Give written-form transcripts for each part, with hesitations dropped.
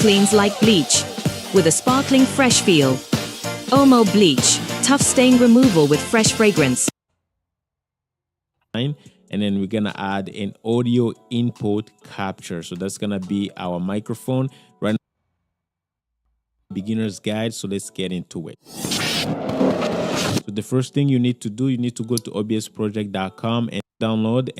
cleans like bleach, with a sparkling fresh feel. Omo Bleach, tough stain removal with fresh fragrance. And then we're gonna add an audio input capture. So that's gonna be our microphone right now. Beginner's guide. So let's get into it. So the first thing you need to do, you need to go to obsproject.com and download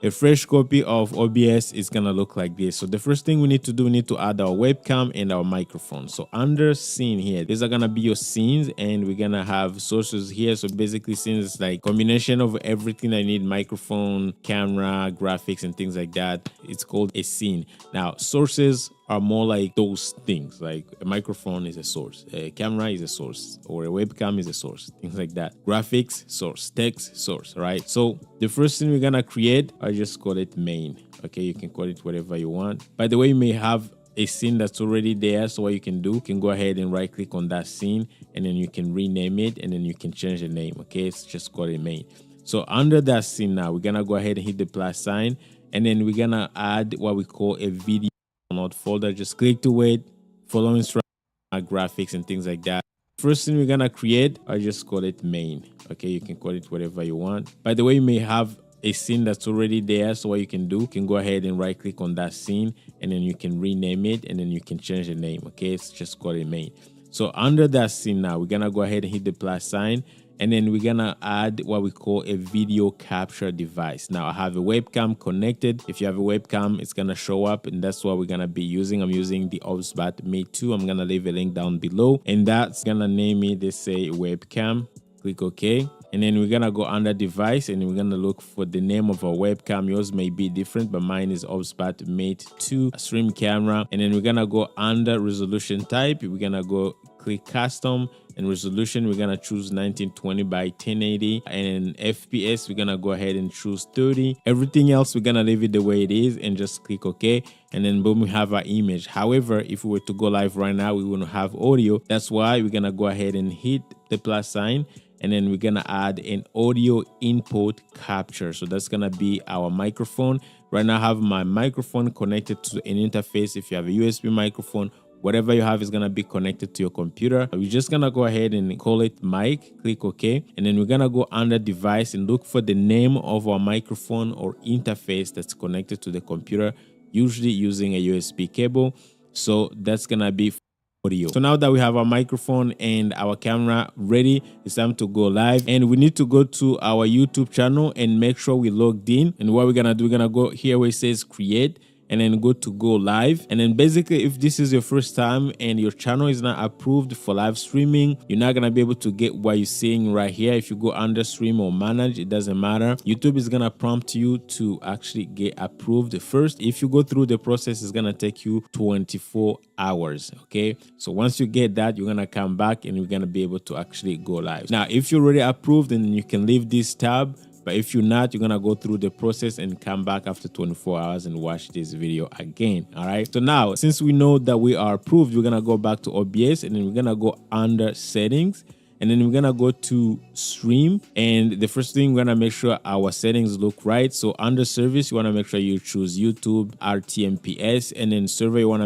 a fresh copy of OBS. Is gonna look like this. So the first thing we need to do, we need to add our webcam and our microphone. So under scene here, these are gonna be your scenes, and we're gonna have sources here. So basically, scenes is like combination of everything I need: microphone, camera, graphics, and things like that. It's called a scene. Now sources are more like those things. Like a microphone is a source, a camera is a source, or a webcam is a source, things like that. Graphics, source, text, source, right? So the first thing we're gonna create, I just call it main. Okay, you can call it whatever you want. By the way, you may have a scene that's already there. So what you can do, you can go ahead and right click on that scene, and then you can rename it, and then you can change the name. Okay, it's just called it main. So under that scene now, we're gonna go ahead and hit the plus sign, and then we're gonna add what we call a video folder. Just click to it, follow instructions, graphics, and things like that. First thing we're gonna create, I just call it main. Okay, you can call it whatever you want. By the way, you may have a scene that's already there. So what you can do, you can go ahead and right click on that scene, and then you can rename it, and then you can change the name. Okay, it's just called it main. So under that scene now, we're gonna go ahead and hit the plus sign, and then we're gonna add what we call a video capture device. Now I have a webcam connected. If you have a webcam, it's gonna show up, and that's what we're gonna be using. I'm using the OBSBot Mate 2. I'm gonna leave a link down below, and that's gonna name it, let's say, webcam. Click OK, and then we're gonna go under device, and we're gonna look for the name of our webcam. Yours may be different, but mine is OBSBot Mate 2 stream camera. And then we're gonna go under resolution type. We're gonna go click custom, and resolution we're gonna choose 1920 by 1080, and FPS we're gonna go ahead and choose 30. Everything else we're gonna leave it the way it is, and just click OK, and then boom, we have our image. However, if we were to go live right now, we wouldn't have audio. That's why we're gonna go ahead and hit the plus sign, and then we're gonna add an audio input capture. So that's gonna be our microphone. Right now I have my microphone connected to an interface. If you have a USB microphone, whatever you have is gonna be connected to your computer. We're just gonna go ahead and call it mic, click OK, and then we're gonna go under device and look for the name of our microphone or interface that's connected to the computer, usually using a USB cable. So that's gonna be audio. So now that we have our microphone and our camera ready, it's time to go live, and we need to go to our YouTube channel and make sure we logged in. And what we're gonna do, we're gonna go here where it says create, and then go to go live. And then basically, if this is your first time and your channel is not approved for live streaming, you're not gonna be able to get what you're seeing right here. If you go under stream or manage, it doesn't matter. YouTube is gonna prompt you to actually get approved first. If you go through the process, it's gonna take you 24 hours. Okay, so once you get that, you're gonna come back and you're gonna be able to actually go live. Now if you're already approved, then you can leave this tab. But if you're not, you're gonna go through the process and come back after 24 hours and watch this video again. All right, so now since we know that we are approved, we're gonna go back to OBS, and then we're gonna go under settings, and then we're gonna go to stream. And the first thing, we're gonna make sure our settings look right. So under service, you wanna make sure you choose YouTube, RTMPS, and then server, you wanna